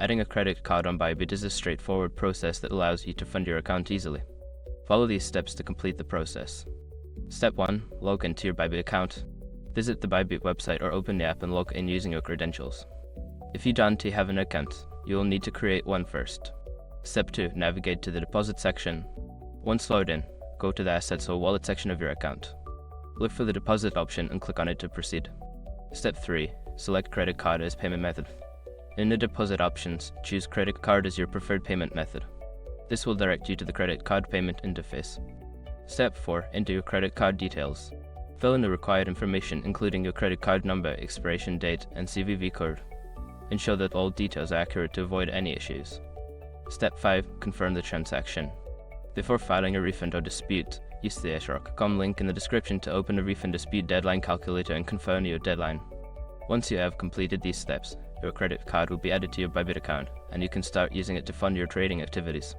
Adding a credit card on Bybit is a straightforward process that allows you to fund your account easily. Follow these steps to complete the process. Step 1. Log into your Bybit account. Visit the Bybit website or open the app and log in using your credentials. If you don't have an account, you will need to create one first. Step 2. Navigate to the deposit section. Once logged in, go to the assets or wallet section of your account. Look for the deposit option and click on it to proceed. Step 3. Select credit card as payment method. In the deposit options, choose credit card as your preferred payment method. This will direct you to the credit card payment interface. Step 4. Enter your credit card details. Fill in the required information including your credit card number, expiration date, and CVV code. Ensure that all details are accurate to avoid any issues. Step 5. Confirm the transaction. Before filing a refund or dispute, use the srock.com link in the description to open a refund dispute deadline calculator and confirm your deadline. Once you have completed these steps, your credit card will be added to your Bybit account, and you can start using it to fund your trading activities.